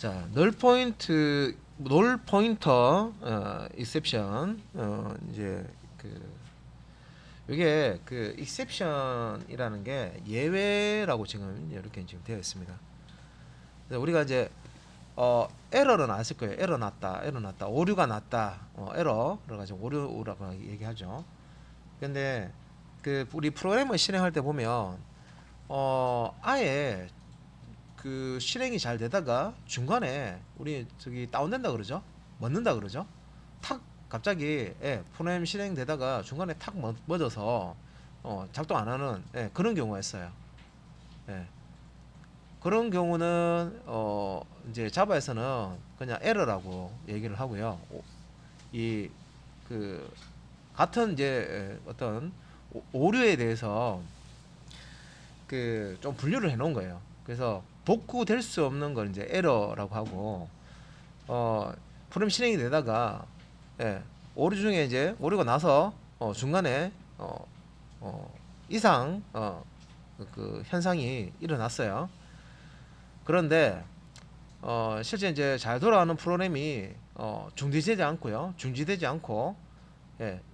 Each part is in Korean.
자, 널 포인터 익셉션 이제 이게 익셉션이라는 게 예외라고 지금 이렇게 지금 되어 있습니다. 그래서 우리가 이제 에러는 아실 거예요. 에러 났다, 오류가 났다, 에러 그래가지고 오류라고 얘기하죠. 근데 우리 프로그램을 실행할 때 보면 아예 실행이 잘 되다가 중간에 우리 저기 다운된다 그러죠. 멎는다 그러죠. 탁 갑자기 프로그램 실행되다가 중간에 탁 멎어서 작동 안 하는 그런 경우가 있어요. 예. 그런 경우는 이제 자바에서는 그냥 에러라고 얘기를 하고요. 이 같은 이제 어떤 오류에 대해서 좀 분류를 해 놓은 거예요. 그래서 복구될 수 없는 걸 이제 에러라고 하고, 프로그램 실행이 되다가 오류 중에 이제 오류가 나서 중간에 이상 현상이 일어났어요. 그런데 실제 이제 잘 돌아가는 프로그램이 중지되지 않고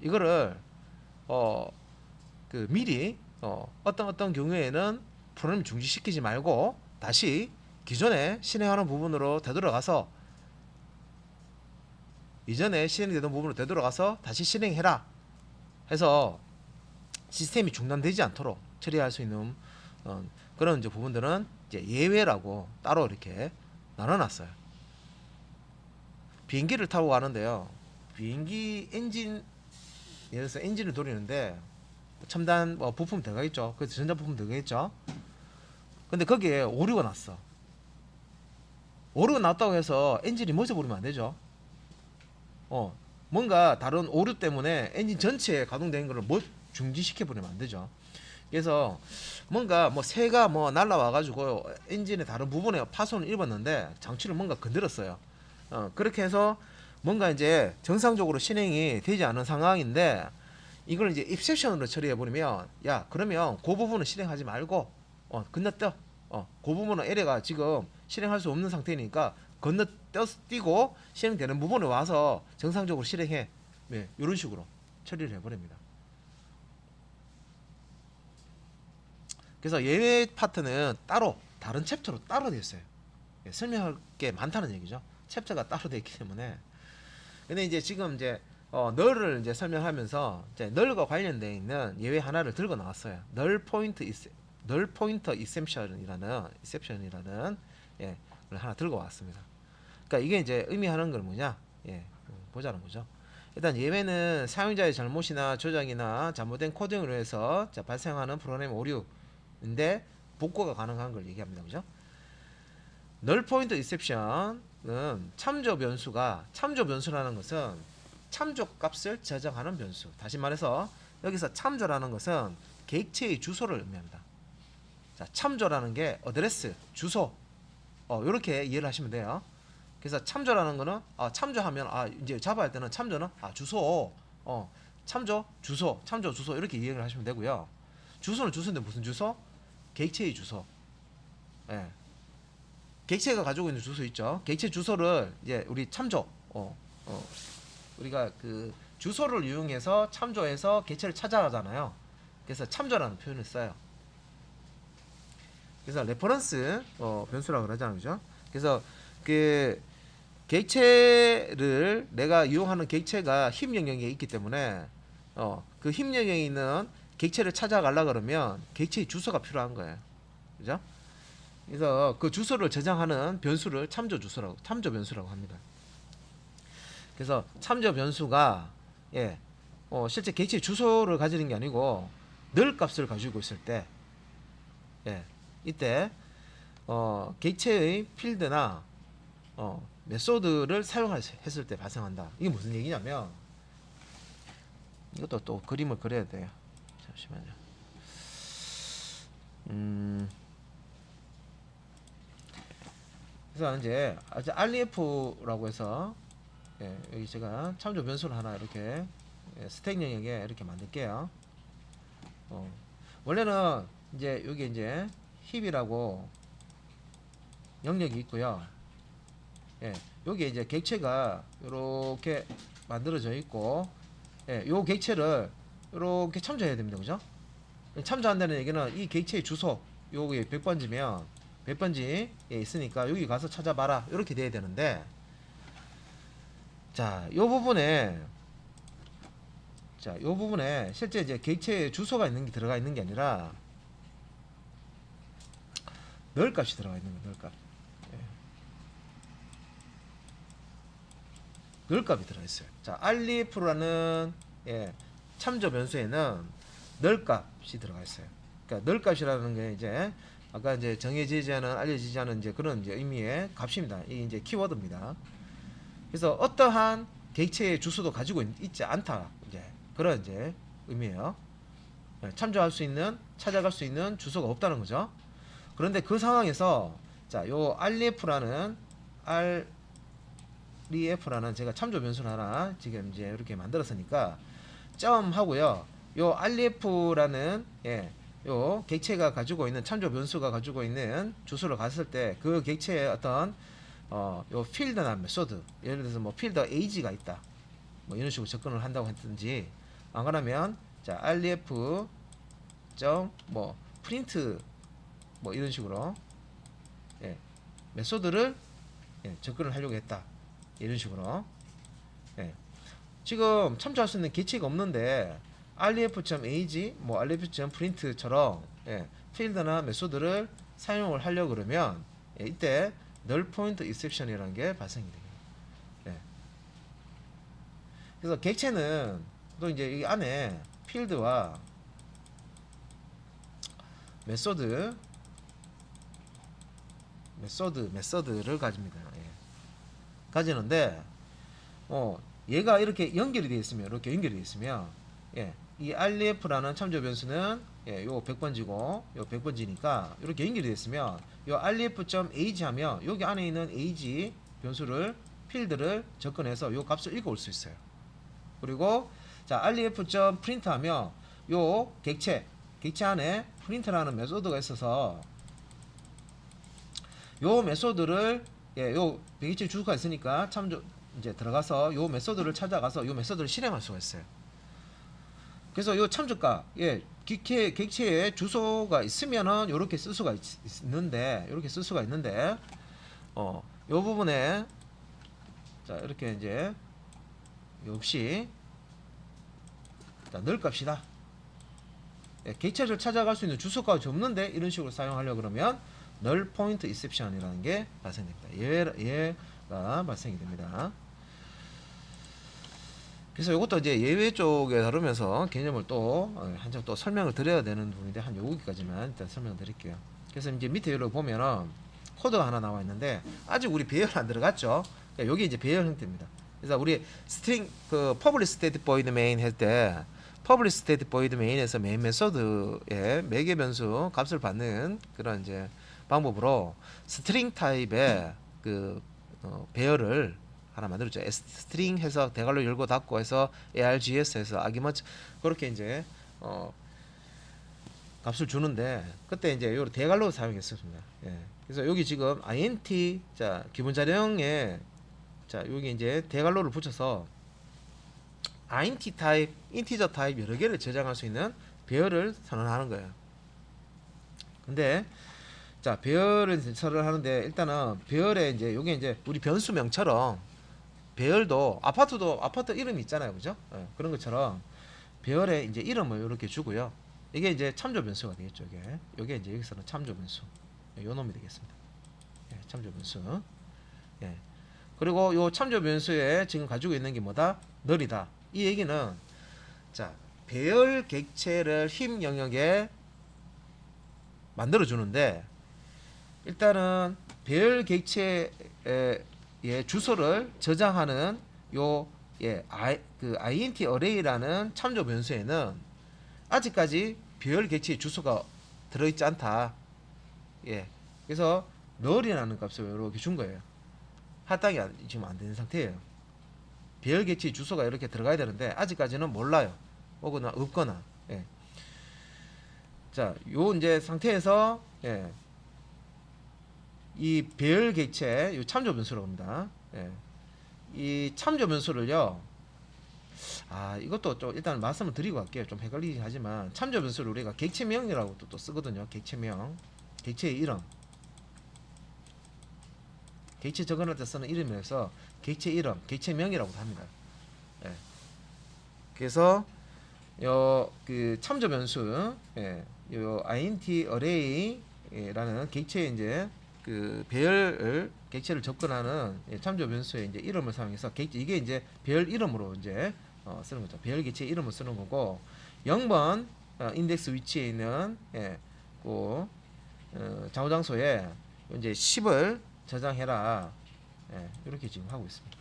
이거를 미리 어떤 경우에는 프로그램 중지시키지 말고 다시 기존에 실행하는 부분으로 되돌아가서 이전에 실행되던 부분으로 되돌아가서 다시 실행해라 해서 시스템이 중단되지 않도록 처리할 수 있는 그런 이제 부분들은 이제 예외라고 따로 이렇게 나눠놨어요. 비행기를 타고 가는데요. 비행기 엔진, 예를 들어서 엔진을 돌리는데 첨단 부품 들어가겠죠. 그 전자 부품 들어가겠죠. 근데 거기에 오류가 났어. 오류가 났다고 해서 엔진이 멎어버리면 안 되죠. 뭔가 다른 오류 때문에 엔진 전체에 가동되는 것을 중지시켜 버리면 안 되죠. 그래서 뭔가 새가 날라와 가지고 엔진의 다른 부분에 파손을 입었는데 장치를 뭔가 건드렸어요. 그렇게 해서 뭔가 이제 정상적으로 실행이 되지 않은 상황인데 이걸 이제 입셉션으로 처리해 버리면, 야 그러면 그 부분은 실행하지 말고 건너뛰어. 그 부분은 에러가 지금 실행할 수 없는 상태니까 건너뛰고 실행되는 부분에 와서 정상적으로 실행해. 네, 이런 식으로 처리를 해버립니다. 그래서 예외 파트는 따로 다른 챕터로 따로 되어 있어요. 설명할 게 많다는 얘기죠. 챕터가 따로 되어 있기 때문에. 근데 이제 지금 이제 널을 이제 설명하면서 이제 널과 관련되어 있는 예외 하나를 들고 나왔어요. 널 포인터 익셉션이라는 걸 하나 들고 왔습니다. 그러니까 이게 이제 의미하는 건 뭐냐? 보자는 거죠. 일단 예외는 사용자의 잘못이나 조작이나 잘못된 코딩으로 해서 발생하는 프로그램 오류인데 복구가 가능한 걸 얘기합니다. 그죠? 널 포인터 익셉션은 참조 변수라는 것은 참조 값을 저장하는 변수. 다시 말해서 여기서 참조라는 것은 객체의 주소를 의미합니다. 자, 참조라는 게 어드레스, 주소. 이렇게 이해를 하시면 돼요. 그래서 참조라는 거는 참조하면 이제 자바 할 때는 참조는 주소. 참조 주소 이렇게 이해를 하시면 되고요. 주소는 주소인데 무슨 주소? 객체의 주소. 예. 객체가 가지고 있는 주소 있죠. 객체 주소를 이제 우리 참조 우리가 주소를 이용해서 참조해서 객체를 찾아가잖아요. 그래서 참조라는 표현을 써요. 그래서 레퍼런스 변수라고 그러잖아요. 그죠? 그래서 객체를 내가 이용하는 객체가 힙 영역에 있기 때문에 그 힙 영역에 있는 객체를 찾아가려 그러면 객체의 주소가 필요한 거예요. 그죠? 그래서 그 주소를 저장하는 변수를 참조 변수라고 합니다. 그래서 참조 변수가 실제 객체 주소를 가지는 게 아니고 널 값을 가지고 있을 때 이때 객체의 필드나 메소드를 사용했을 때 발생한다. 이게 무슨 얘기냐면 이것도 또 그림을 그려야 돼요. 잠시만요. 그래서 이제 REF라고 해서 여기 제가 참조 변수를 하나 이렇게 스택 영역에 이렇게 만들게요. 원래는 이제 여기 이제 힙이라고 영역이 있고요. 예, 여기 이제 객체가 이렇게 만들어져 있고, 예, 요 객체를 이렇게 참조해야 됩니다. 그죠? 참조한다는 얘기는 이 객체의 주소, 요게 100번지면 100번지에 있으니까 여기 가서 찾아봐라. 이렇게 돼야 되는데, 자, 요 부분에, 요 부분에 실제 이제 객체의 주소가 있는 게 들어가 있는 게 아니라 널 값이 들어가 있는 거예요. 널 값. 예. 널 값이 들어가 있어요. 자, REF라는 예, 참조 변수에는 널 값이 들어가 있어요. 그러니까 널 값이라는 게 이제 아까 이제 정해지지 않은, 알려지지 않은 이제 그런 이제 의미의 값입니다. 이 이제 키워드입니다. 그래서 어떠한 객체의 주소도 가지고 있지 않다. 이제 그런 이제 의미예요. 예, 참조할 수 있는, 찾아갈 수 있는 주소가 없다는 거죠. 그런데 그 상황에서 자, 요 REF라는 제가 참조 변수를 하나 지금 이제 이렇게 만들었으니까 점 하고요. 요 REF라는 예, 요 객체가 가지고 있는 참조 변수가 가지고 있는 주소를 갔을 때 그 객체의 어떤 요 필드나 메소드, 예를 들어서 뭐 필드 age가 있다. 뭐 이런 식으로 접근을 한다고 했든지, 안 그러면 자, REF 뭐 프린트 뭐 이런 식으로 예, 메소드를 예, 접근을 하려고 했다. 이런 식으로 예. 지금 참조할 수 있는 객체가 없는데 ref.age 뭐 ref.print처럼 예, 필드나 메소드를 사용을 하려고 그러면 예, 이때 null point exception이라는 게 발생이 돼요. 예. 그래서 객체는 또 이제 이 안에 필드와 메소드를 가집니다. 예. 가지는데 얘가 이렇게 연결이 되어 있으면, 이렇게 연결이 되어 있으면 예, 이 REF라는 참조 변수는 예, 요 100번지고 요 100번지니까 이렇게 연결이 되어 있으면 요 ref.age 하면 여기 안에 있는 age 변수를 필드를 접근해서 요 값을 읽어올 수 있어요. 그리고 자, ref.print 하면 요 객체 안에 print라는 메소드가 있어서 요 메소드를 예, 요 객체 주소가 있으니까 참조 이제 들어가서 요 메소드를 찾아가서 요 메소드를 실행할 수가 있어요. 그래서 요 참조가 예, 객체에 주소가 있으면은 요렇게 쓸 수가 있는데, 요렇게 쓸 수가 있는데 요 부분에 자, 이렇게 이제 역시 자, 널 값이다. 예, 객체를 찾아갈 수 있는 주소가 없는데 이런 식으로 사용하려고 그러면 null point exception이라는 게 발생됩니다. 예외가 발생이 됩니다. 그래서 이것도 이제 예외 쪽에 다루면서 개념을 또 한참 또 설명을 드려야 되는 부분인데 한 여기까지만 일단 설명을 드릴게요. 그래서 이제 밑에 여기 보면은 코드가 하나 나와 있는데 아직 우리 배열 안 들어갔죠. 그러니까 여기 이제 배열 형태입니다. 그래서 우리 스트링 그 public static void main 할 때 public static void main에서 main 메소드에 매개 변수 값을 받는 그런 이제 방법으로 스트링 타입의 그 배열을 하나 만들었죠. 스트링 해서 대괄호 열고 닫고 해서 args 해서 아기먼트 그렇게 이제 값을 주는데 그때 이제 요 대괄호 사용했습니다. 예. 그래서 여기 지금 int 자 기본 자령에 자 여기 이제 대괄호를 붙여서 int 타입, 인티저 타입 여러 개를 저장할 수 있는 배열을 선언하는 거예요. 근데 자 배열을 선언하는데 일단은 배열에 이제 요게 이제 우리 변수명처럼 배열도 아파트 이름이 있잖아요, 그죠? 예, 그런 것처럼 배열에 이제 이름을 이렇게 주고요. 이게 이제 참조 변수가 되겠죠, 이게 이제 여기서는 참조 변수, 요 놈이 되겠습니다. 예, 참조 변수. 예. 그리고 요 참조 변수에 지금 가지고 있는 게 뭐다? 널이다. 이 얘기는 자 배열 객체를 힘 영역에 만들어 주는데 일단은 배열 객체의 주소를 저장하는 요 int array라는 참조 변수에는 아직까지 배열 객체의 주소가 들어있지 않다. 예. 그래서 null이라는 값을 이렇게 준 거예요. 할당이 지금 안 되는 상태예요. 배열 객체의 주소가 이렇게 들어가야 되는데 아직까지는 몰라요. 오거나 없거나. 예. 자, 요 이제 상태에서 예. 이 배열 객체 이 참조 변수라고 합니다. 예. 이 참조 변수를요. 이것도 좀 일단 말씀을 드리고 갈게요. 좀 헷갈리긴 하지만 참조 변수를 우리가 객체명이라고 또 쓰거든요. 객체명, 객체의 이름, 객체 적어낼 때 쓰는 이름이라서 객체 이름, 객체명이라고도 합니다. 예. 그래서 요 그 참조 변수, 요 int array라는 객체의 이제 그 배열 객체를 접근하는 참조 변수의 이제 이름을 사용해서 객체 이게 이제 배열 이름으로 이제 쓰는 거죠. 배열 객체 이름을 쓰는 거고 0번 인덱스 위치에 있는 장후 장소에 이제 10을 저장해라. 이렇게 지금 하고 있습니다.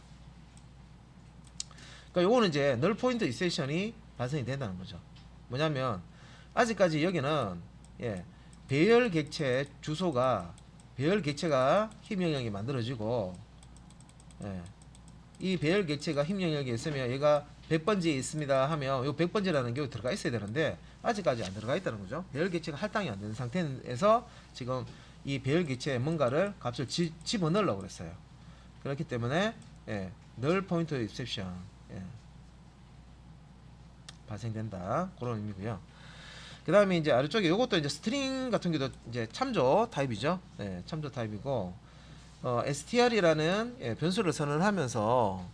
그러니까 요거는 이제 널 포인트 인셉션이 발생이 된다는 거죠. 뭐냐면 아직까지 여기는 배열 객체 주소가 배열 객체가 힘 영역이 만들어지고 이 배열 객체가 힘 영역에 있으면 얘가 100번지에 있습니다 하면 요 100번지라는 게 들어가 있어야 되는데 아직까지 안 들어가 있다는 거죠. 배열 객체가 할당이 안 되는 상태에서 지금 이 배열 객체에 뭔가를 값을 집어넣으려고 그랬어요. 그렇기 때문에 null pointer exception 발생된다 그런 의미고요. 그 다음에 이제 아래쪽에 요것도 이제 스트링 같은 경우도 이제 참조 타입이죠. 참조 타입이고 str이라는 변수를 선언하면서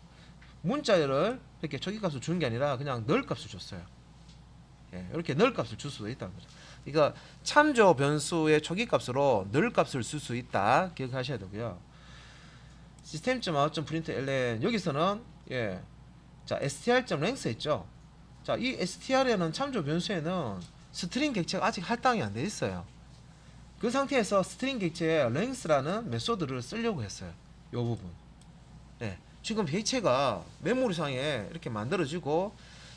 문자열을 이렇게 초기값을 주는 게 아니라 그냥 null 값을 줬어요. 이렇게 null 값을 줄 수도 있다는 거죠. 그러니까 참조 변수의 초기값으로 null 값을 쓸 수 있다 기억하셔야 되고요. system.out.println 여기서는 자 str.length 있죠. 자, 이 str이라는 참조 변수에는 스트링 객체가 아직 할당이 안 돼 있어요. 그 상태에서 스트링 객체에 length라는 메소드를 쓰려고 했어요. 이 부분. 지금 객체가 메모리상에 이렇게 만들어지고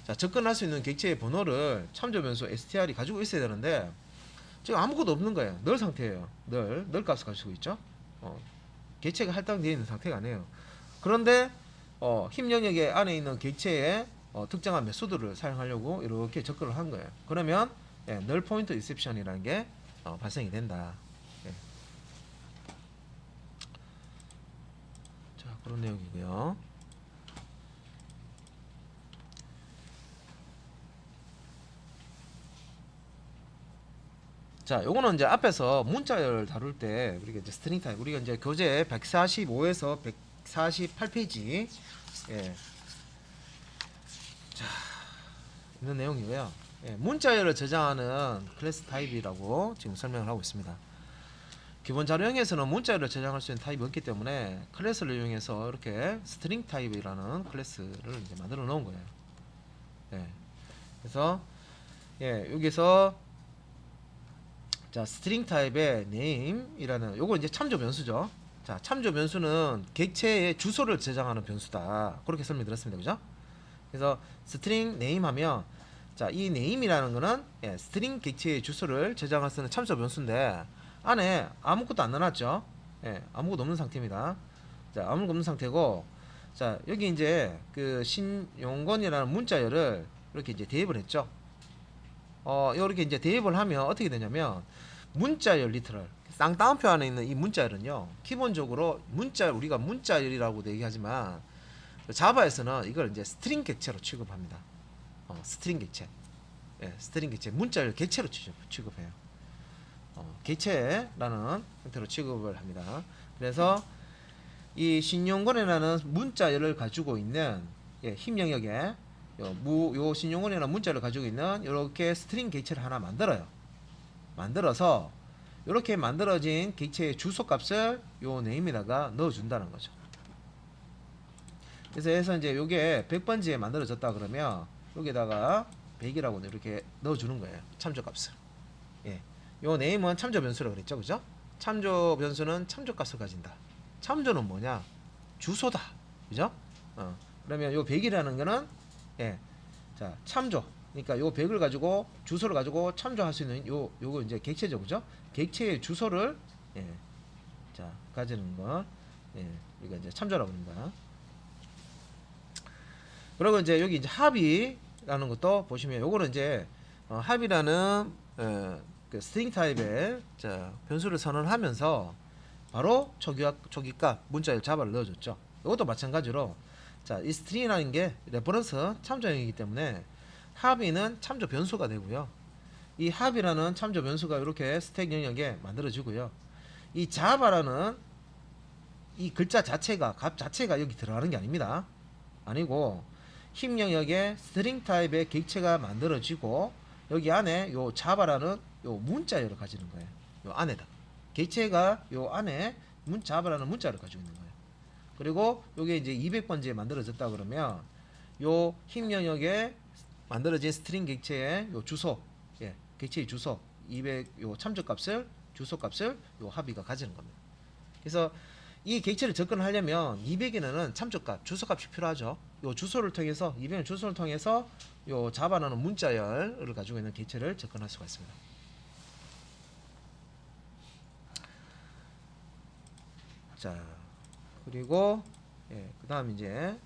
자, 접근할 수 있는 객체의 번호를 참조 변수 str이 가지고 있어야 되는데 지금 아무것도 없는 거예요. 널 상태예요. 널 값을 가지고 있죠. 객체가 할당되어 있는 상태가 아니에요. 그런데 힘 영역의 안에 있는 객체의 특정한 메소드를 사용하려고 이렇게 접근을 한 거예요. 그러면 null pointer exception이라는 게 발생이 된다. 자, 그런 내용이고요. 자, 요거는 이제 앞에서 문자열 다룰 때 우리가 이제 스트링 타입 우리가 이제 교재 145에서 148페이지 자, 있는 내용이고요. 문자열을 저장하는 클래스 타입이라고 지금 설명을 하고 있습니다. 기본 자료형에서는 문자열을 저장할 수 있는 타입이 없기 때문에 클래스를 이용해서 이렇게 스트링 타입이라는 클래스를 이제 만들어 놓은 거예요. 그래서 여기서 자 스트링 타입의 name이라는 요거 이제 참조 변수죠. 자 참조 변수는 객체의 주소를 저장하는 변수다. 그렇게 설명드렸습니다. 그죠? 그래서 스트링 네임 하면 자, 이 네임이라는 거는 스트링 객체의 주소를 저장할 수 있는 참조 변수인데 안에 아무것도 안 넣어놨죠. 아무것도 없는 상태입니다. 자, 아무것도 없는 상태고 자, 여기 이제 그 신용건이라는 문자열을 이렇게 이제 대입을 했죠. 이렇게 이제 대입을 하면 어떻게 되냐면 문자열 리터럴 쌍따옴표 안에 있는 이 문자열은요. 기본적으로 우리가 문자열이라고도 얘기하지만 자바에서는 이걸 이제 스트링 객체로 취급합니다. 스트링 객체, 스트링 객체, 문자열 객체로 취급해요. 객체라는 형태로 취급을 합니다. 그래서 이 신용건이라는 문자열을 가지고 있는 힘 영역에 요 신용건이라는 문자열을 가지고 있는 이렇게 스트링 객체를 하나 만들어요. 만들어서 이렇게 만들어진 객체의 주소값을 요 네임에다가 넣어준다는 거죠. 그래서 이제 요게 100번지에 만들어졌다 그러면 여기다가 100이라고 이렇게 넣어주는 거예요. 참조 값을. 요 네임은 참조 변수라고 그랬죠. 그죠? 참조 변수는 참조 값을 가진다. 참조는 뭐냐? 주소다. 그죠? 그러면 요 100이라는 거는 자, 참조. 그러니까 요 100을 가지고 주소를 가지고 참조할 수 있는 요거 이제 객체죠. 그죠? 객체의 주소를 자, 가지는 거. 이거 이제 참조라고 합니다. 그리고 이제 여기 이제 합의라는 것도 보시면 요거는 이제 합의라는 그 스트링 타입의 자, 변수를 선언하면서 바로 초기값 문자열 자바를 넣어줬죠. 이것도 마찬가지로 자, 이 스트링이라는 게 레퍼런스 참조형이기 때문에 합의는 참조 변수가 되고요. 이 합이라는 참조 변수가 이렇게 스택 영역에 만들어지고요. 이 자바라는 이 글자 자체가 값 자체가 여기 들어가는 게 아닙니다. 아니고 힘 영역에 스트링 타입의 객체가 만들어지고 여기 안에 요 자바라는 요 문자열을 가지는 거예요. 요 안에다 객체가 요 안에 자바라는 문자를 가지고 있는 거예요. 그리고 요게 이제 200번지에 만들어졌다 그러면 요 힘 영역에 만들어진 스트링 객체의 요 주소, 예, 객체의 주소 200 요 참조값을 주소값을 요 합의가 가지는 겁니다. 그래서 이 객체를 접근하려면 200에는 참조값, 주소값이 필요하죠. 요 주소를 통해서 200의 주소를 통해서 요 자바라는 문자열을 가지고 있는 객체를 접근할 수가 있습니다. 자, 그리고 예, 그다음 이제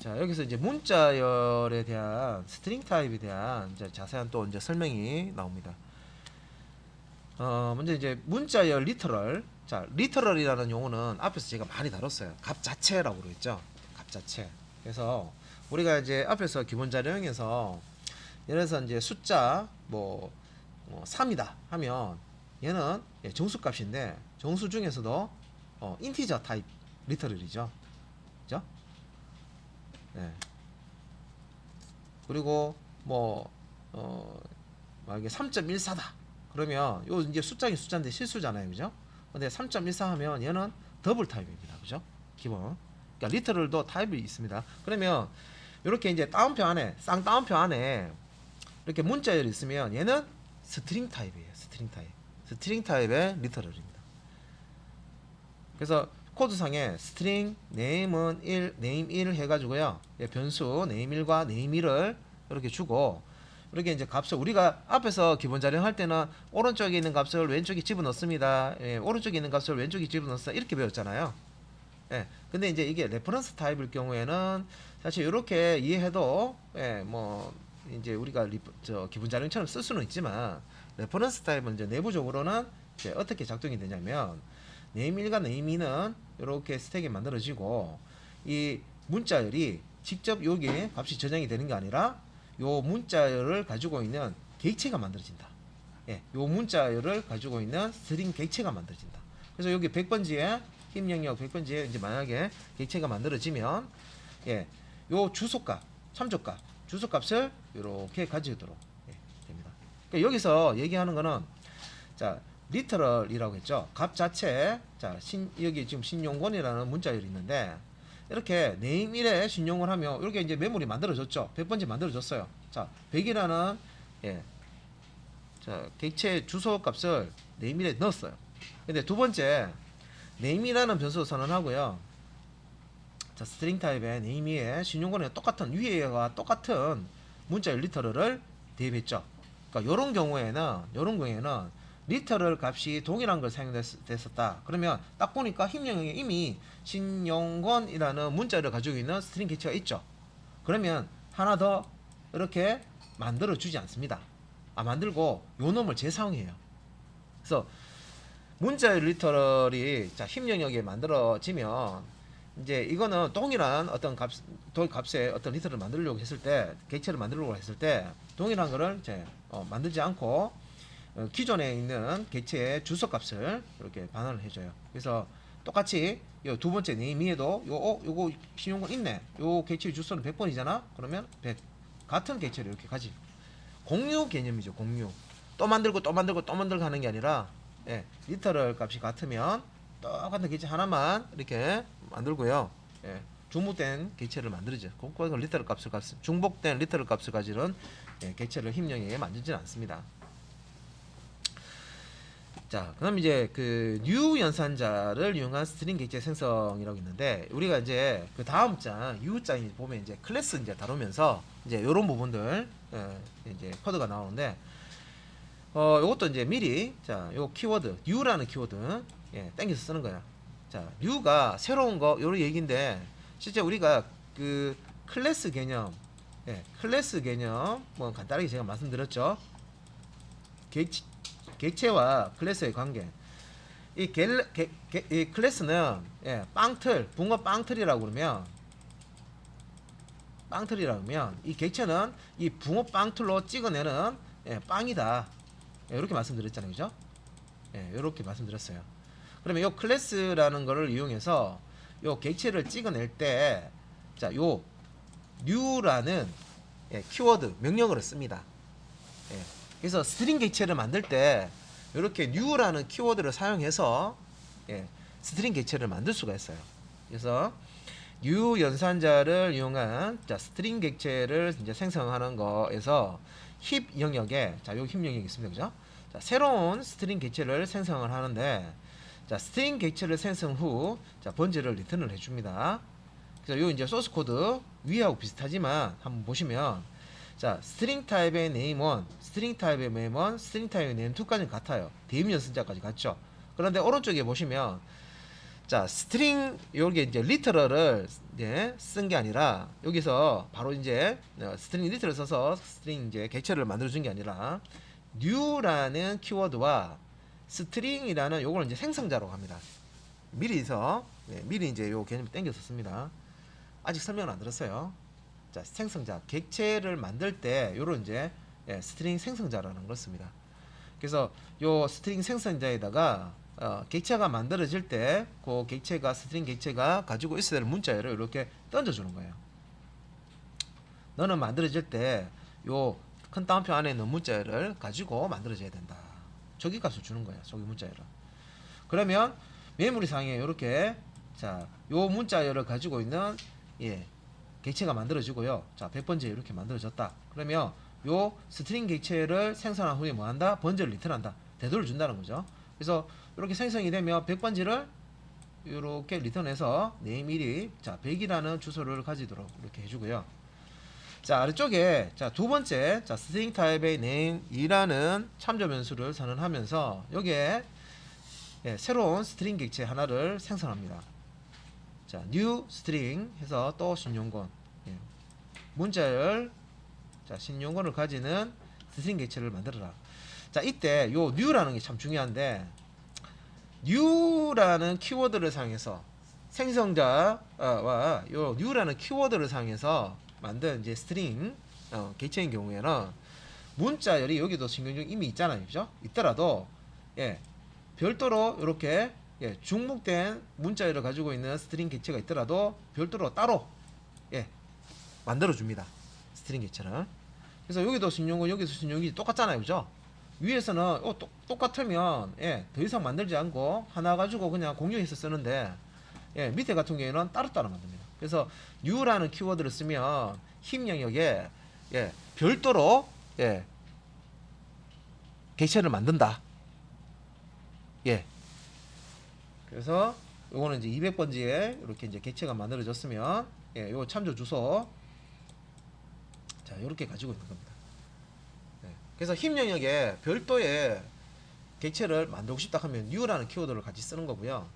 자, 여기서 이제 문자열에 대한 스트링 타입에 대한 이제 자세한 또 이제 설명이 나옵니다. 먼저 이제 문자열 리터럴. 자, 리터럴이라는 용어는 앞에서 제가 많이 다뤘어요. 값 자체라고 그랬죠. 값 자체. 그래서 우리가 이제 앞에서 기본 자료형에서 예를 들어서 이제 숫자 뭐 3이다 하면 얘는 정수값인데 정수 중에서도 인티저 타입 리터럴이죠. 그죠? 네. 그리고 뭐 만약에 3.14다. 그러면 요 이제 숫자긴 숫자인데 실수잖아요. 그죠? 근데 3.14 하면 얘는 더블 타입입니다. 그죠? 기본. 그러니까 리터럴도 타입이 있습니다. 그러면 이렇게 이제 따옴표 안에 쌍따옴표 안에 이렇게 문자열이 있으면 얘는 스트링 타입이에요. 스트링 타입. 스트링 타입의 리터럴입니다. 그래서 코드상에 스트링 네임은 1, 네임 1 해가지고요. 변수 네임 1과 네임 1을 이렇게 주고 이렇게 이제 값을 우리가 앞에서 기본 자령 할 때는 오른쪽에 있는 값을 왼쪽에 집어넣습니다. 예, 오른쪽에 있는 값을 왼쪽에 집어넣습니다. 이렇게 배웠잖아요. 예, 근데 이제 이게 레퍼런스 타입일 경우에는 사실 이렇게 이해해도 뭐 이제 우리가 기본 자령처럼 쓸 수는 있지만 레퍼런스 타입은 이제 내부적으로는 이제 어떻게 작동이 되냐면 네임 1과 네임 2는 이렇게 스택이 만들어지고 이 문자열이 직접 여기 값이 저장이 되는 게 아니라 요 문자열을 가지고 있는 객체가 만들어진다. 예, 요 문자열을 가지고 있는 스트링 객체가 만들어진다. 그래서 여기 100번지에 힘 영역 100번지에 이제 만약에 객체가 만들어지면 예, 요 주소값, 참조값, 주소값을 이렇게 가지도록 됩니다. 그러니까 여기서 얘기하는 거는 자, 리터럴이라고 했죠. 값 자체, 자, 여기 지금 신용권이라는 문자열이 있는데 이렇게 네임 1에 신용을 하면 이렇게 이제 메모리 만들어졌죠. 100번째 만들어졌어요. 자, 100이라는 자, 객체 주소 값을 네임 1에 넣었어요. 근데 두 번째 네임이라는 변수 선언하고요. 자, 스트링 타입의 네임 2에 신용권에 똑같은 위에와 똑같은 문자열 리터럴을 대입했죠. 그러니까 요런 경우에는 리터럴 값이 동일한 걸 사용됐었다. 그러면 딱 보니까 힘 영역에 이미 신용권이라는 문자를 가지고 있는 스트링 객체가 있죠. 그러면 하나 더 이렇게 만들어 주지 않습니다. 만들고 요 놈을 재사용해요. 그래서 문자열 리터럴이 자, 힘 영역에 만들어지면 이제 이거는 동일한 어떤 값의 어떤 리터럴을 만들려고 했을 때 객체를 만들려고 했을 때 동일한 거를 이제 만들지 않고 기존에 있는 객체의 주소값을 이렇게 반환을 해줘요. 그래서 똑같이 요 두 번째 네임에도 요거 신용권 있네. 요 객체의 주소는 100번이잖아. 그러면 100 같은 객체를 이렇게 가지. 공유 개념이죠. 공유. 또 만들고 또 만들고 또 만들고 하는 게 아니라 리터럴 값이 같으면 똑같은 객체 하나만 이렇게 만들고요. 중복된 객체를 만들죠. 그건 리터럴 값을 중복된 리터럴 값을 가지는 객체를 힘 영역에 만들지는 않습니다. 자, 그럼 이제 그 new 연산자를 이용한 스트링 객체 생성이라고 있는데 우리가 이제 그 다음 장 U장에 보면 이제 클래스 이제 다루면서 이제 요런 부분들 이제 코드가 나오는데 요것도 이제 미리 자, 요 키워드 new라는 키워드 땡겨서 쓰는 거야. 자, new가 새로운 거 요런 얘기인데 실제 우리가 그 클래스 개념 클래스 개념 뭐 간단하게 제가 말씀드렸죠. 객체와 클래스의 관계. 이 클래스는 빵틀, 붕어 빵틀이라고 그러면 이 객체는 이 붕어 빵틀로 찍어내는 빵이다. 이렇게 말씀드렸잖아요, 그죠? 이렇게 말씀드렸어요. 그러면 이 클래스라는 거를 이용해서 이 객체를 찍어낼 때, 자, 요 new라는 키워드 명령어를 씁니다. 그래서 스트링 객체를 만들 때 이렇게 new라는 키워드를 사용해서 스트링 객체를 만들 수가 있어요. 그래서 new 연산자를 이용한 스트링 객체를 이제 생성하는 거에서 힙 영역에 요 힙 영역이 있습니다. 그죠? 자, 새로운 스트링 객체를 생성을 하는데, 자, 스트링 객체를 생성 후 번지를 리턴을 해줍니다. 그래서 요 이제 소스 코드 위하고 비슷하지만 한번 보시면, 자, 스트링 타입의 name1, 스트링 타입의 name1, 스트링 타입의 name2까지는 같아요. 대입 연산자까지 같죠. 그런데 오른쪽에 보시면, 자, 스트링 여기 이제 리터럴을 쓴 게 아니라, 여기서 바로 이제 스트링 리터럴 써서 스트링 이제 객체를 만들어 준 게 아니라 new라는 키워드와 스트링이라는 요걸 이제 생성자라고 합니다. 미리 이제 요 개념을 땡겨서 씁니다. 아직 설명을 안 들었어요. 자, 생성자, 객체를 만들 때 요런 이제 스트링 생성자라는 걸 씁니다. 그래서 요 스트링 생성자에다가 객체가 만들어질 때 그 객체가 스트링 객체가 가지고 있어야 될 문자열을 이렇게 던져주는 거예요. 너는 만들어질 때 요 큰 따옴표 안에 있는 문자열을 가지고 만들어져야 된다. 저기 값을 주는 거예요. 저기 문자열을. 그러면 메모리상에 이렇게 자, 요 문자열을 가지고 있는 객체가 만들어지고요. 자, 100번째 이렇게 만들어졌다. 그러면 요 스트링 객체를 생성한 후에 뭐 한다? 번지를 리턴한다. 대도를 준다는 거죠. 그래서 이렇게 생성이 되면 100번지를 이렇게 리턴해서 name1이 자, 100이라는 주소를 가지도록 이렇게 해주고요. 자, 아래쪽에 자, 두 번째 자, 스트링 타입의 name2라는 참조 변수를 선언하면서 여기에 새로운 스트링 객체 하나를 생성합니다. 자, new string 해서 또 신용권 문자열 자, 신용권을 가지는 스트링 객체를 만들어라. 자, 이때 요 new라는 게 참 중요한데, new라는 키워드를 사용해서 생성자와 요 new라는 키워드를 사용해서 만든 이제 스트링 객체인 경우에는 문자열이 여기도 신경중 이미 있잖아요, 그죠? 있더라도 별도로 이렇게 중복된 문자열을 가지고 있는 스트링 객체가 있더라도 별도로 따로 만들어 줍니다. 스트링 객체는. 그래서 여기도 신용은 여기서 신용이 똑같잖아요, 그죠? 위에서는 똑같으면 더 이상 만들지 않고 하나 가지고 그냥 공유해서 쓰는데 밑에 같은 경우에는 따로따로 만듭니다. 그래서 new라는 키워드를 쓰면 힙 영역에 별도로 객체를 만든다. 그래서 요거는 이제 200번지에 이렇게 이제 객체가 만들어졌으면 요 참조 주소 자, 요렇게 가지고 있는 겁니다. 그래서 힙 영역에 별도의 객체를 만들고 싶다 하면 new라는 키워드를 같이 쓰는 거고요.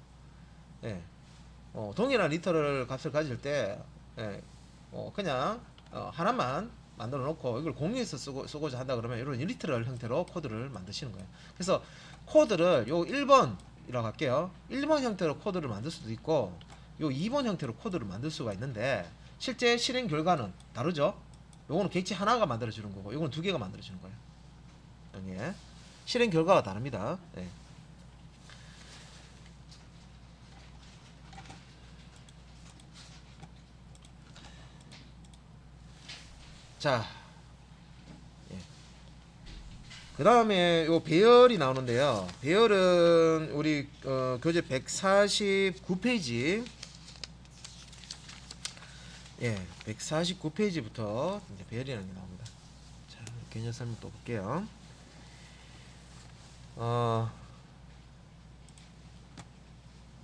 동일한 리터럴 값을 가질 때 그냥 하나만 만들어 놓고 이걸 공유해서 쓰고자 한다 그러면 이런 리터럴 형태로 코드를 만드시는 거예요. 그래서 코드를 요 1번이라고 할게요. 1번 형태로 코드를 만들 수도 있고 요 2번 형태로 코드를 만들 수가 있는데 실제 실행 결과는 다르죠. 요거는 객체 하나가 만들어 주는 거고 요거는 두 개가 만들어 주는 거예요. 실행 결과가 다릅니다. 자, 그 다음에 요 배열이 나오는데요. 배열은 우리 교재 149페이지 149페이지부터 이제 배열이라는 게 나옵니다. 자, 개념 설명 또 볼게요.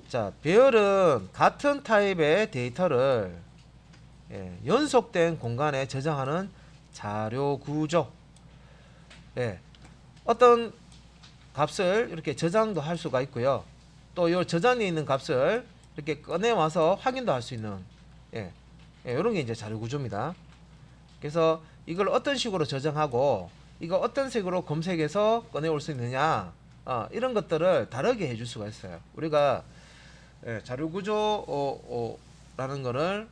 자, 배열은 같은 타입의 데이터를 연속된 공간에 저장하는 자료 구조. 어떤 값을 이렇게 저장도 할 수가 있고요. 또 이 저장되어 있는 값을 이렇게 꺼내 와서 확인도 할 수 있는 이런 게 이제 자료 구조입니다. 그래서 이걸 어떤 식으로 저장하고 이거 어떤 색으로 검색해서 꺼내올 수 있느냐, 이런 것들을 다르게 해줄 수가 있어요. 우리가 자료 구조라는 거를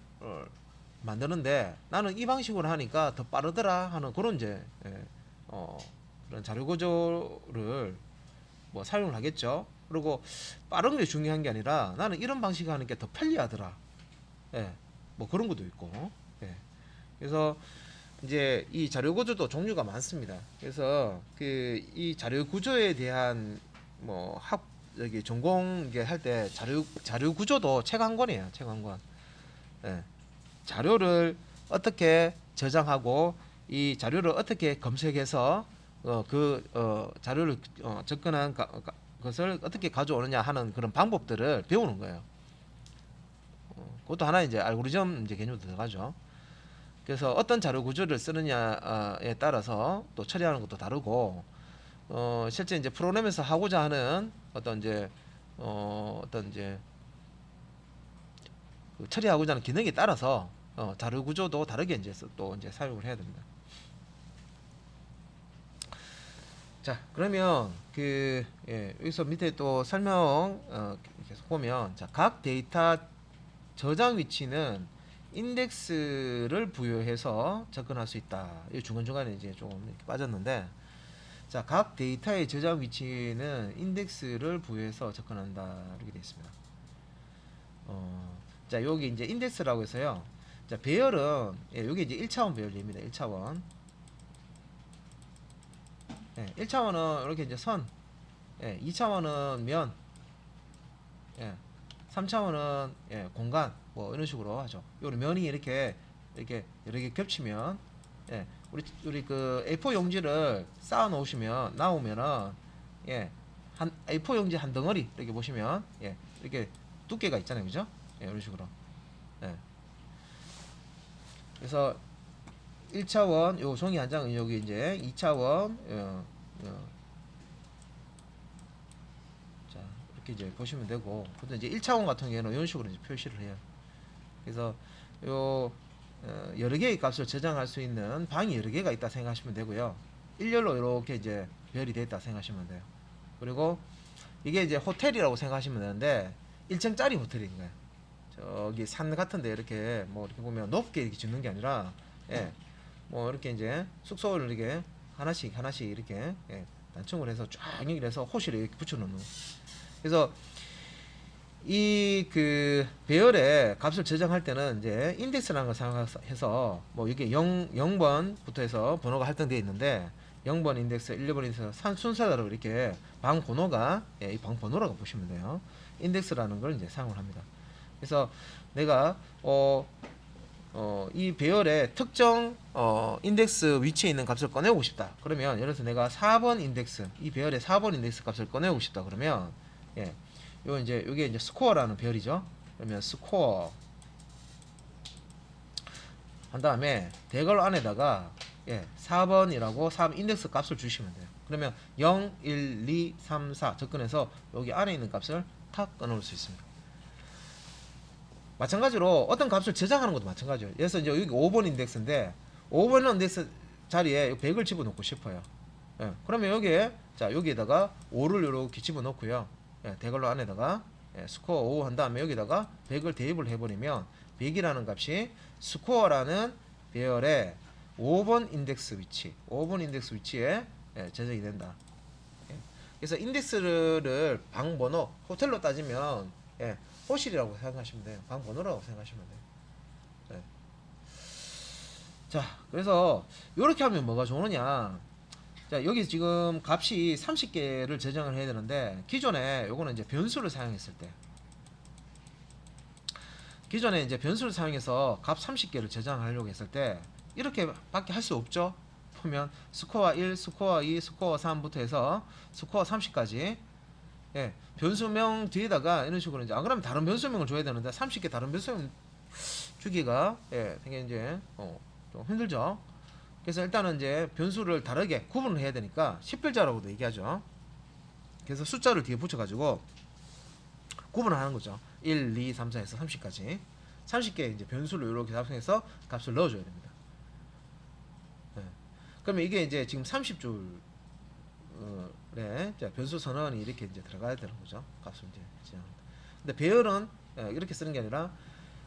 만드는데 나는 이 방식으로 하니까 더 빠르더라 하는 그런 이제 그런 자료 구조를 뭐 사용을 하겠죠. 그리고 빠른 게 중요한 게 아니라 나는 이런 방식 하는 게 더 편리하더라. 예, 뭐 그런 것도 있고. 예. 그래서 이제 이 자료 구조도 종류가 많습니다. 그래서 그 이 자료 구조에 대한 뭐 여기 전공 이게 할 때 자료 구조도 책 한 권이에요. 책 한 권. 예. 자료를 어떻게 저장하고 이 자료를 어떻게 검색해서 자료를 접근한 것을 어떻게 가져오느냐 하는 그런 방법들을 배우는 거예요. 그것도 하나 이제 알고리즘 이제 개념도 들어가죠. 그래서 어떤 자료 구조를 쓰느냐에 따라서 또 처리하는 것도 다르고, 실제 이제 프로그램에서 하고자 하는 어떤 이제 그 처리하고자 하는 기능에 따라서 자료 구조도 다르게 이제 또 이제 사용을 해야 됩니다. 자, 그러면 여기서 밑에 또 설명 계속 보면, 자, 각 데이터 저장 위치는 인덱스를 부여해서 접근할 수 있다. 이 중간중간에 이제 조금 이렇게 빠졌는데, 자, 각 데이터의 저장 위치는 인덱스를 부여해서 접근한다. 이렇게 되어 있습니다. 자, 여기 이제 인덱스라고 해서요. 자, 배열은 여기 이제 1차원 배열입니다. 1차원. 1차원은 이렇게 이제 선, 2차원은 면, 3차원은 공간, 뭐 이런 식으로 하죠. 요 면이 이렇게 여러 개 겹치면, 우리 그 A4 용지를 쌓아 놓으시면 나오면은, 한 A4 용지 한 덩어리 이렇게 보시면, 이렇게 두께가 있잖아요, 그죠? 이런 식으로. 그래서 1차원 요 종이 한 장은 여기 이제 2차원 자, 이렇게 이제 보시면 되고, 보통 이제 1차원 같은 경우는 이런 식으로 이제 표시를 해요. 그래서 요 여러 개의 값을 저장할 수 있는 방이 여러 개가 있다 생각하시면 되고요. 일렬로 이렇게 이제 별이 되어 있다 생각하시면 돼요. 그리고 이게 이제 호텔이라고 생각하시면 되는데 1층짜리 호텔인 거예요. 저기 산 같은데 이렇게 뭐 이렇게 보면 높게 이렇게 짓는 게 아니라, 뭐 이렇게 이제 숙소를 이렇게 하나씩 이렇게 단층을 해서 쫙 연결해서 호실에 이렇게 붙여놓는. 그래서 이 그 배열의 값을 저장할 때는 이제 인덱스라는 걸 사용해서, 뭐 이게 0번부터 해서 번호가 할당되어 있는데 0번 인덱스, 1번 인덱스 순서대로 이렇게 방 번호가 이 방 번호라고 보시면 돼요. 인덱스라는 걸 이제 사용을 합니다. 그래서 내가 이 배열의 특정 인덱스 위치에 있는 값을 꺼내고 싶다. 그러면 예를 들어서 내가 4번 인덱스, 이 배열의 4번 인덱스 값을 꺼내고 싶다. 그러면 요게 이제 스코어라는 배열이죠. 그러면 스코어 한 다음에 대괄호 안에다가 4번이라고 4번 인덱스 값을 주시면 돼요. 그러면 0, 1, 2, 3, 4 접근해서 여기 안에 있는 값을 탁 꺼놓을 수 있습니다. 마찬가지로 어떤 값을 저장하는 것도 마찬가지예요. 그래서 이제 여기 5번 인덱스인데 5번 인덱스 자리에 100을 집어넣고 싶어요. 그러면 여기에다가 5를 이렇게 집어넣고요. 대괄호 안에다가 스코어 5 한 다음에 여기다가 100을 대입을 해버리면 100이라는 값이 스코어라는 배열의 5번 인덱스 위치에 저장이 된다. 그래서 인덱스를 방번호, 호텔로 따지면 호실이라고 생각하시면 돼요. 방번호라고 생각하시면 돼요. 자, 그래서 이렇게 하면 뭐가 좋으냐. 자, 여기 지금 값이 30개를 저장을 해야 되는데, 기존에 요거는 이제 변수를 사용했을 때, 기존에 이제 변수를 사용해서 값 30개를 저장하려고 했을 때 이렇게 밖에 할 수 없죠. 보면 스코어 1, 스코어 2, 스코어 3부터 해서 스코어 30까지 변수명 뒤에다가 이런 식으로 이제, 안 그러면 다른 변수명을 줘야 되는데 30개 다른 변수명 주기가 되게 이제 좀 힘들죠. 그래서 일단은 이제 변수를 다르게 구분을 해야 되니까 10별자라고도 얘기하죠. 그래서 숫자를 뒤에 붙여가지고 구분을 하는 거죠. 1, 2, 3, 4에서 30까지 30개 이제 변수를 이렇게 작성해서 값을 넣어줘야 됩니다. 그러면 이게 이제 지금 30줄 자, 변수 선언이 이렇게 이제 들어가야 되는 거죠. 값을 이제 지정합니다. 근데 배열은 이렇게 쓰는 게 아니라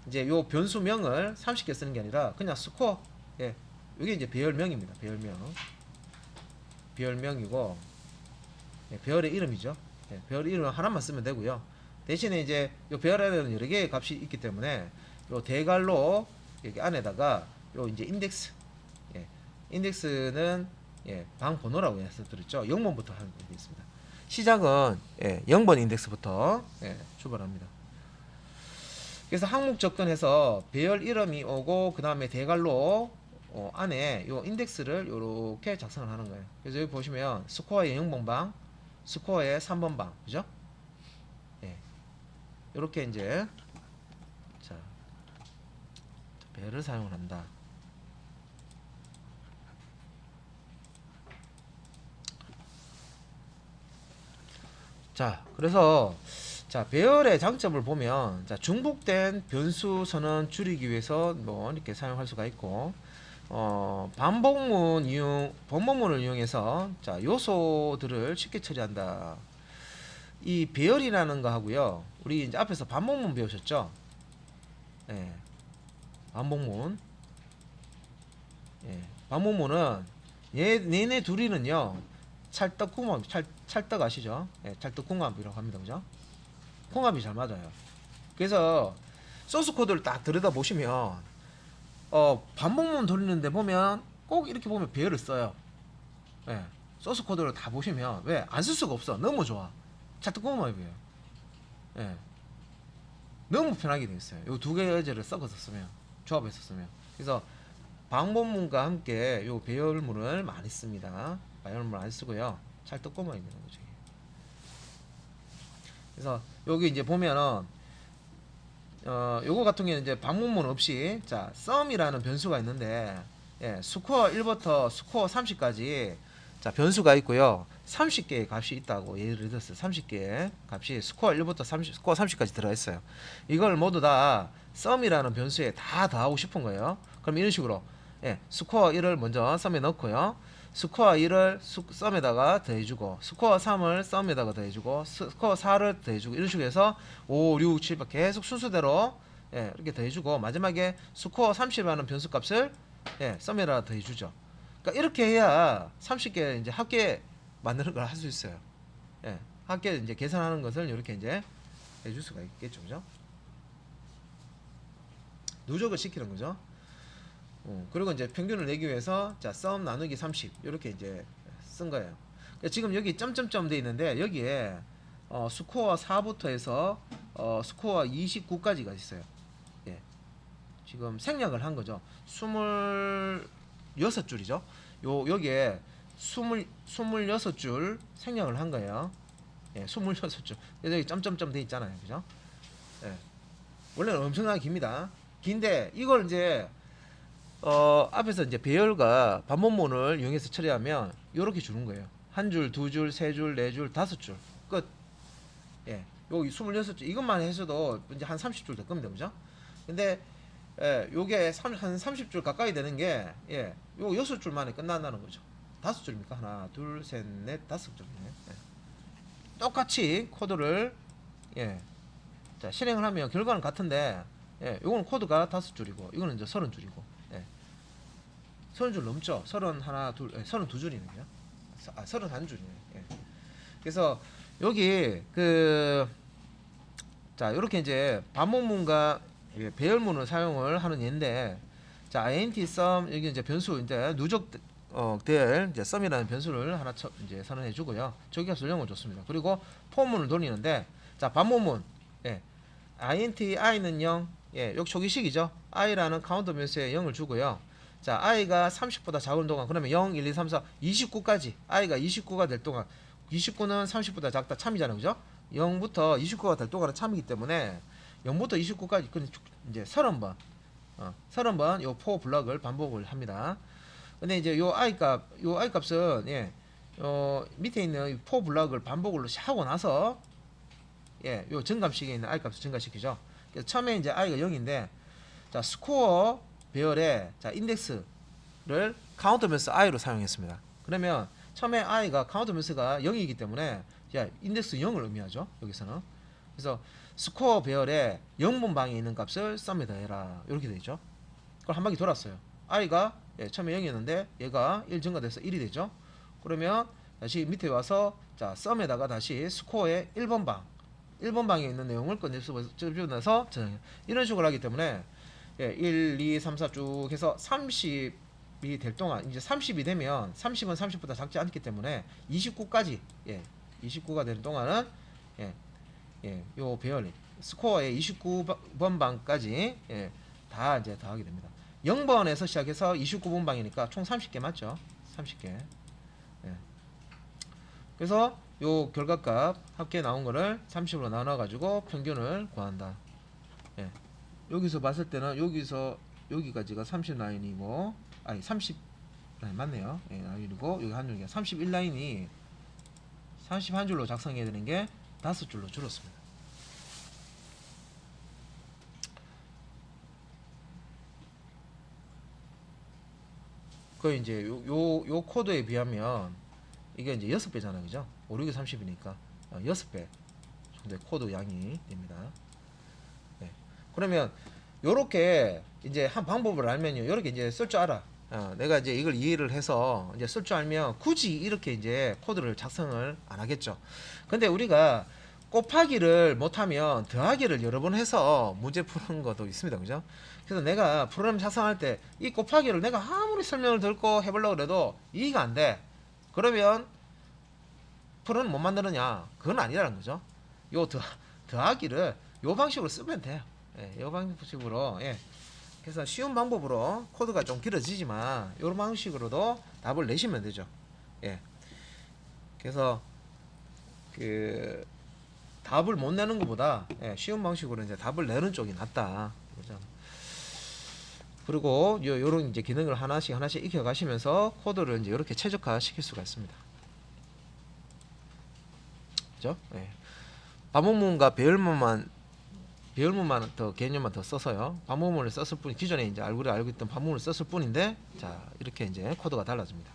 이제 요 변수명을 30개 쓰는 게 아니라 그냥 스코어, 예, 이게 이제 배열명입니다. 배열명이고, 예, 배열의 이름이죠. 예, 배열 이름 하나만 쓰면 되고요. 대신에 이제 요 배열에는 여러 개의 값이 있기 때문에 요 대괄호 여기 안에다가 요 이제 인덱스, 예, 인덱스는 예, 방 번호라고 해서 들었죠. 0번부터 하는 게 있습니다. 시작은 예, 0번 인덱스부터 예, 출발합니다. 그래서 항목 접근해서 배열 이름이 오고 그 다음에 대괄호 안에 요 인덱스를 요렇게 작성을 하는 거예요. 그래서 여기 보시면 스코어의 0번 방, 스코어의 3번 방, 그죠? 예, 요렇게 이제 자 배열을 사용을 한다. 자, 그래서 자 배열의 장점을 보면 자 중복된 변수 선언 줄이기 위해서 뭐 이렇게 사용할 수가 있고 번복문을 이용해서 자 요소들을 쉽게 처리한다. 이 배열이라는 거 하고요. 우리 이제 앞에서 반복문 배우셨죠? 예, 반복문. 예, 반복문은 얘네 둘이는요 찰떡궁합, 찰떡 아시죠? 예, 찰떡궁합이라고 합니다, 그죠? 궁합이 잘 맞아요. 그래서 소스 코드를 딱 들여다 보시면 반복문 돌리는데 보면 꼭 이렇게 보면 배열을 써요. 예, 소스 코드를 다 보시면 왜 안 쓸 수가 없어. 너무 좋아. 찰떡궁합이에요. 예, 너무 편하게 되어 있어요. 이 두 개의 예제를 섞어서 쓰면, 조합해서 쓰면. 그래서 방법문과 함께 요 배열문을 많이 씁니다. 배열문을 많이 쓰고요. 찰떡궁합입니다. 그래서 여기 이제 보면은 요거 같은 경우는 이제 방문문 없이 자 썸이라는 변수가 있는데 예, 스코어 1부터 스코어 30까지 자 변수가 있고요. 30개의 값이 있다고 예를 들었어요. 30개의 값이 스코어 1부터 30, 스코어 30까지 들어가 있어요. 이걸 모두 다 썸이라는 변수에 다 더하고 싶은 거예요. 그럼 이런 식으로 예, 스코어 1을 먼저 썸에 넣고요. 스코어 1을 썸에다가 더해주고 스코어 3을 썸에다가 더해주고 스코어 4를 더해주고 이런 식으로 해서 5, 6, 7 계속 순서대로 예, 이렇게 더해주고 마지막에 스코어 30이라는 변수값을 예, 썸에다가 더해주죠. 그러니까 이렇게 해야 30개 이제 합계 만드는 걸 할 수 있어요. 예, 합계 이제 계산하는 것을 이렇게 이제 해줄 수가 있겠죠, 그죠? 누적을 시키는 거죠. 그리고 이제 평균을 내기 위해서 자 썸 나누기 30 이렇게 이제 쓴 거예요. 그러니까 지금 여기 점점점 돼 있는데 여기에 스코어 4부터 해서 스코어 29까지가 있어요. 예. 지금 생략을 한 거죠. 26줄이죠. 여기에 26줄 생략을 한 거예요. 예, 26줄. 여기 점점점 돼 있잖아요. 그죠? 예. 원래는 엄청나게 깁니다. 긴데 이걸 이제 앞에서 이제 배열과 반복문을 이용해서 처리하면 이렇게 주는 거예요. 한 줄, 두 줄, 세 줄, 네 줄, 다섯 줄 끝. 예, 여기 26줄 이것만 해서도 이제 한 30줄 될 겁니다, 그죠? 근데 예, 요게 한 30줄 가까이 되는 게 예, 요 6줄 만에 끝난다는 거죠. 다섯 줄입니까? 하나, 둘, 셋, 넷, 다섯 줄이네. 예. 똑같이 코드를 예, 자 실행을 하면 결과는 같은데 예, 요거는 코드가 다섯 줄이고 이거는 이제 30줄이고. 예. 30줄 넘죠? 31, 둘, 32줄이네요. 31줄이네. 예. 그래서 여기 자 이렇게 이제 반복문과 배열문을 사용을 하는 예인데 자 int sum 여기 이제 변수 이제 누적 될 이제 sum이라는 변수를 하나 이제 선언해 주고요. 저기값을 0을 줬습니다. 그리고 포문을 돌리는데 자 반복문 예. int i는 0 예, 여기 초기식이죠. i라는 카운터 변수에 0을 주고요. 자, i가 30보다 작은 동안 그러면 0, 1, 2, 3, 4, 29까지 i가 29가 될 동안 29는 30보다 작다 참이잖아요. 그죠? 0부터 29가 될 동안은 참이기 때문에 0부터 29까지 이제 30번 30번 요 for 블럭을 반복을 합니다. 근데 이제 요 i 값은 예, 밑에 있는 for 블럭을 반복을 하고 나서 예, 요 증감식에 있는 i 값을 증가시키죠. 그래서 처음에 이제 i가 0인데 자 스코어 배열에 자 인덱스를 카운터 변수 i로 사용했습니다. 그러면 처음에 i가 카운터 변수가 0이기 때문에 야, 인덱스 0을 의미하죠. 여기서는. 그래서 스코어 배열에 0번 방에 있는 값을 썸에 더해라. 이렇게 되죠. 그걸 한 바퀴 돌았어요. i가 처음에 0이었는데 얘가 1 증가돼서 1이 되죠. 그러면 다시 밑에 와서 자, 썸에다가 다시 스코어의 1번 방에 있는 내용을 꺼내서 집어넣어서 이런 식으로 하기 때문에 1, 2, 3, 4 쭉 해서 30이 될 동안 이제 30이 되면 30은 30보다 작지 않기 때문에 29까지 29가 되는 동안은 요 배열 스코어의 29번 방까지 다 이제 더하게 됩니다. 0번에서 시작해서 29번 방이니까 총 30개 맞죠? 30개. 그래서 요 결과값 합계 나온 거를 30으로 나눠 가지고 평균을 구한다. 여기서 봤을 때는 여기서 여기까지가 30 라인이고 아니 30 라인 맞네요. 라인이고 여기 한 줄이 31 라인이 31줄로 작성해야 되는 게 5줄로 줄었습니다. 그 이제 요 코드에 비하면 이게 이제 6배잖아요. 그죠? 5, 6이 30이니까 6배 정도의 코드 양이 됩니다. 그러면 요렇게 이제 한 방법을 알면요. 요렇게 이제 쓸 줄 알아. 내가 이제 이걸 이해를 해서 이제 쓸 줄 알면 굳이 이렇게 이제 코드를 작성을 안 하겠죠. 근데 우리가 곱하기를 못하면 더하기를 여러 번 해서 문제 푸는 것도 있습니다. 그죠? 그래서 내가 프로그램 작성할 때 이 곱하기를 내가 아무리 설명을 듣고 해보려고 해도 이해가 안 돼. 그러면 프로는 못 만드느냐? 그건 아니라는 거죠. 요 더하기를 요 방식으로 쓰면 돼요. 요 방식으로 그래서 쉬운 방법으로 코드가 좀 길어지지만 이런 방식으로도 답을 내시면 되죠. 그래서 그 답을 못 내는 것보다 쉬운 방식으로 이제 답을 내는 쪽이 낫다. 그죠? 그리고 요런 이제 기능을 하나씩 익혀 가시면서 코드를 이제 이렇게 최적화 시킬 수가 있습니다. 그죠? 반복문과 배열문만 더 개념만 더 써서요. 반복문을 썼을 뿐 기존에 이제 알고 있던 반복문을 썼을 뿐인데 자, 이렇게 이제 코드가 달라집니다.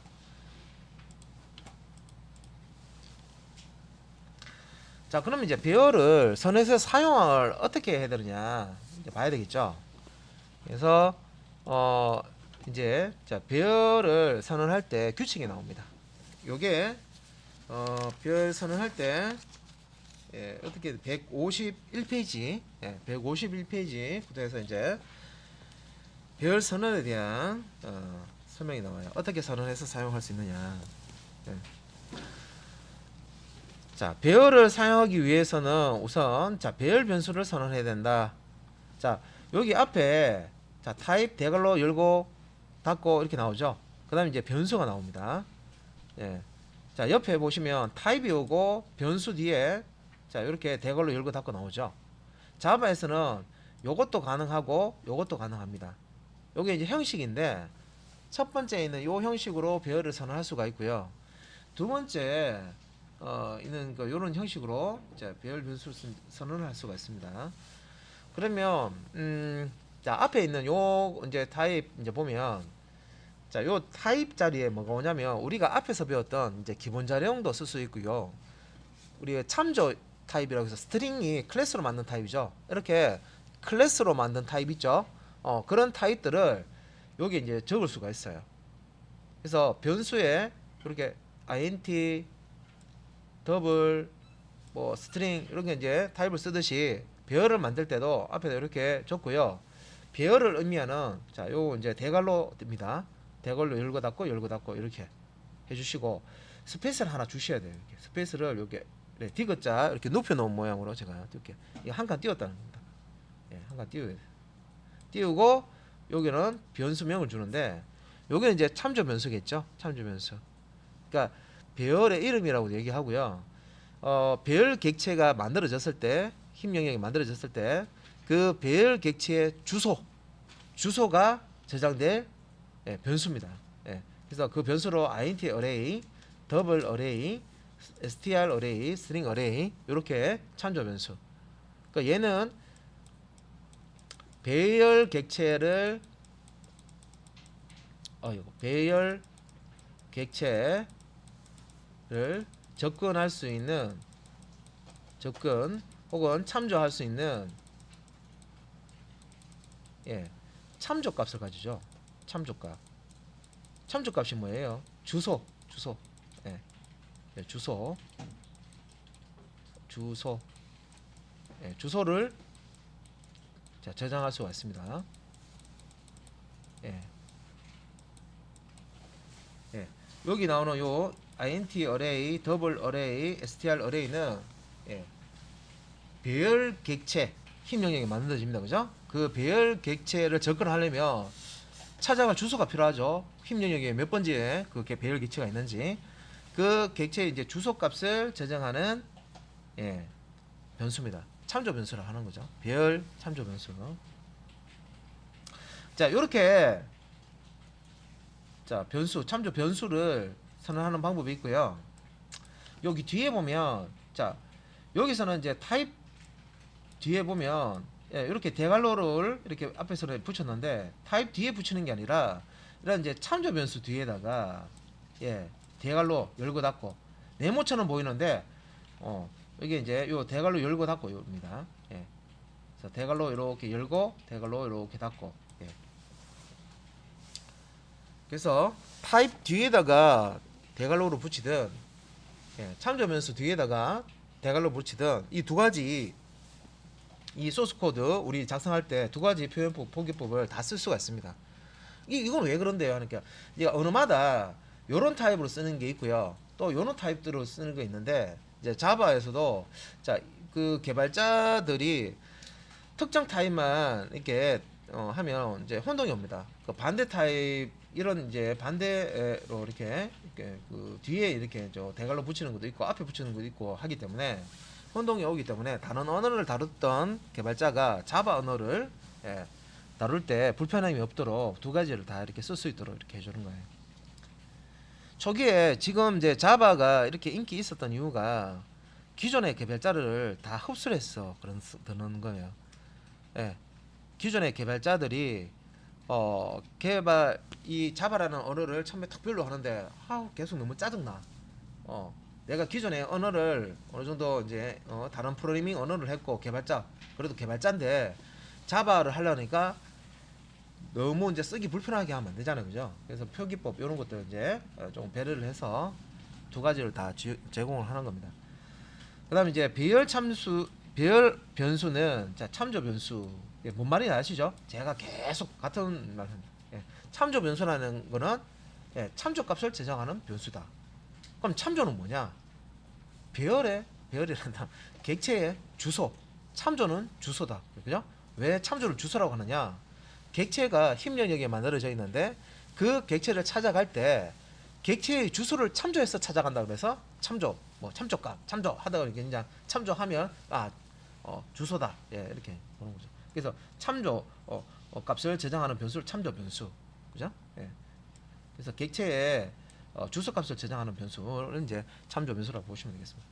자, 그럼 이제 배열을 선에서 사용을 어떻게 해야 되느냐 이제 봐야 되겠죠. 그래서 이제 자, 배열을 선언할 때 규칙이 나옵니다. 요게 배열 선언할 때 어떻게 151페이지 151페이지부터 해서 이제 배열 선언에 대한 설명이 나와요. 어떻게 선언해서 사용할 수 있느냐. 자, 배열을 사용하기 위해서는 우선 자, 배열 변수를 선언해야 된다. 자, 여기 앞에 자, 타입 대괄호 열고 닫고 이렇게 나오죠. 그 다음에 이제 변수가 나옵니다. 자, 옆에 보시면 타입이 오고 변수 뒤에 자, 이렇게 대괄호 열고 닫고 나오죠. 자바에서는 요것도 가능하고 요것도 가능합니다. 요게 이제 형식인데 첫 번째 있는 요 형식으로 배열을 선언할 수가 있고요. 두 번째 있는 요런 형식으로 자, 배열 변수를 선언할 수가 있습니다. 그러면 자, 앞에 있는 요 이제 타입 이제 보면 자, 요 타입 자리에 뭐가 오냐면 우리가 앞에서 배웠던 이제 기본 자료형도 쓸 수 있고요. 우리가 참조 타입이라고 해서 스트링이 클래스로 만든 타입이죠. 이렇게 클래스로 만든 타입 있죠. 그런 타입들을 여기 이제 적을 수가 있어요. 그래서 변수에 이렇게 int 더블 뭐 스트링 이런 게 이제 타입을 쓰듯이 배열을 만들 때도 앞에다 이렇게 적고요. 배열을 의미하는 자, 요 이제 대괄호입니다. 대괄호 열고 닫고 이렇게 해주시고 스페이스를 하나 주셔야 돼요. 이렇게 스페이스를 이렇게 디귿자 이렇게 높여 놓은 모양으로 제가 이렇게 한 칸 띄웠다는 겁니다. 한 칸 띄워야 돼요. 띄우고 여기는 변수명을 주는데 여기는 이제 참조 변수겠죠. 참조 변수. 그러니까 배열의 이름이라고 얘기하고요. 배열 객체가 만들어졌을 때 힘 영역이 만들어졌을 때 그 배열 객체의 주소가 저장될 변수입니다. 그래서 그 변수로 int array, 더블 array, str array, string array 이렇게 참조 변수. 그러니까 얘는 배열 객체를 이거 배열 객체를 접근할 수 있는 접근 혹은 참조할 수 있는 참조값을 가지죠. 참조값. 참조값이 뭐예요? 주소. 예, 주소. 주소를 저장할 수가 있습니다. 여기 나오는 요 int array, double array, str array는 배열 객체 힘 영역이 만들어집니다. 그죠? 그 배열 객체를 접근하려면 찾아갈 주소가 필요하죠. 힘 영역에 몇 번지에 그 배열 객체가 있는지 그 객체의 이제 주소 값을 저장하는 변수입니다. 참조 변수라 하는 거죠. 배열 참조 변수. 자, 요렇게 변수, 참조 변수를 선언하는 방법이 있고요. 여기 뒤에 보면 여기서는 이제 타입 뒤에 보면 이렇게 대괄호를 이렇게 앞에서 붙였는데 타입 뒤에 붙이는 게 아니라 이런 이제 참조 변수 뒤에다가 대괄호 열고 닫고 네모처럼 보이는데 이게 이제 요 대괄호 열고 닫고입니다. 그래서 대괄호 이렇게 열고 대괄호 이렇게 닫고. 그래서 타입 뒤에다가 대괄호로 붙이든 참조 변수 뒤에다가 대괄호 붙이든 이 두 가지 이 소스 코드 우리 작성할 때 두 가지 표현법 포기법을 다 쓸 수가 있습니다. 이건 왜 그런데요? 그러니까 이게 언어마다 요런 타입으로 쓰는 게 있고요. 또 요런 타입들로 쓰는 게 있는데 이제 자바에서도 그 개발자들이 특정 타입만 이렇게 하면 이제 혼동이 옵니다. 그 반대 타입 이런 이제 반대로 이렇게 그 뒤에 이렇게 대괄호 붙이는 것도 있고 앞에 붙이는 것도 있고 하기 때문에 혼동이 오기 때문에 다른 언어를 다뤘던 개발자가 자바 언어를 다룰 때 불편함이 없도록 두 가지를 다 이렇게 쓸 수 있도록 이렇게 해주는 거예요. 초기에 지금 이제 자바가 이렇게 인기 있었던 이유가 기존의 개발자를 다 흡수를 해서 그런 거예요. 기존의 개발자들이 개발 이 자바라는 언어를 처음에 딱 별로 하는데 계속 너무 짜증나. 내가 기존의 언어를 어느 정도 이제 다른 프로그래밍 언어를 했고 그래도 개발자인데 자바를 하려니까 너무 이제 쓰기 불편하게 하면 안 되잖아요, 그죠? 그래서 표기법 이런 것들 이제 좀 배려를 해서 두 가지를 다 제공을 하는 겁니다. 그다음에 이제 배열 변수는 참조 변수. 뭔 말인지 아시죠? 제가 계속 같은 말 합니다. 참조 변수라는 거는 참조 값을 저장하는 변수다. 그럼 참조는 뭐냐? 배열이란다. 객체의 주소. 참조는 주소다. 그죠? 왜 참조를 주소라고 하느냐? 객체가 힘 영역에 만들어져 있는데 그 객체를 찾아갈 때 객체의 주소를 참조해서 찾아간다 그래서 참조, 참조값, 참조하다가 이렇게 그냥 참조하면 주소다. 이렇게 보는 거죠. 그래서 참조 값을 저장하는 변수를 참조 변수. 그죠? 그래서 객체의 주소 값을 저장하는 변수는 이제 참조 변수라고 보시면 되겠습니다.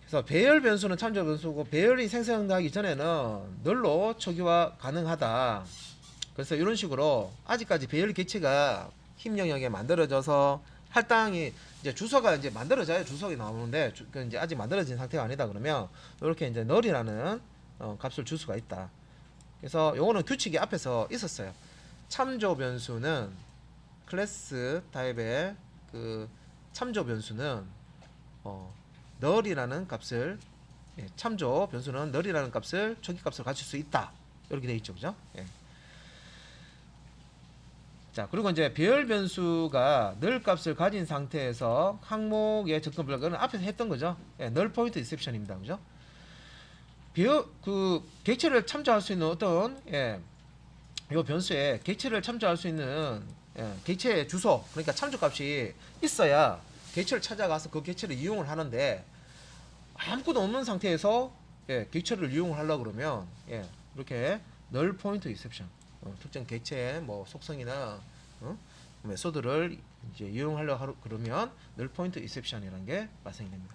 그래서 배열 변수는 참조 변수고 배열이 생성하기 전에는 널로 초기화 가능하다. 그래서 이런 식으로 아직까지 배열 객체가 힘 영역에 만들어져서 할당이 이제 주소가 이제 만들어져야 주소가 나오는데 이제 아직 만들어진 상태가 아니다 그러면 이렇게 이제 널이라는 값을 줄 수가 있다. 그래서 요거는 규칙이 앞에서 있었어요. 참조 변수는 클래스 타입의 그 참조 변수는 널이라는 값을 참조 변수는 널이라는 값을 초기 값을 가질 수 있다. 이렇게 돼 있죠, 그죠? 자, 그리고 이제 배열 변수가 널 값을 가진 상태에서 항목의 접근 불가는 앞에서 했던 거죠. 널 포인트 리셉션입니다, 그죠? 그 객체를 참조할 수 있는 어떤 이 변수에 객체를 참조할 수 있는 객체의 주소, 그러니까 참조값이 있어야 객체를 찾아가서 그 객체를 이용을 하는데 아무것도 없는 상태에서 객체를 이용을 하려고 그러면 이렇게 널 포인트 리셉션 특정 객체의 속성이나 메소드를 이제 이용하려고 그러면 널 포인트 리셉션이라는 게 발생이 됩니다.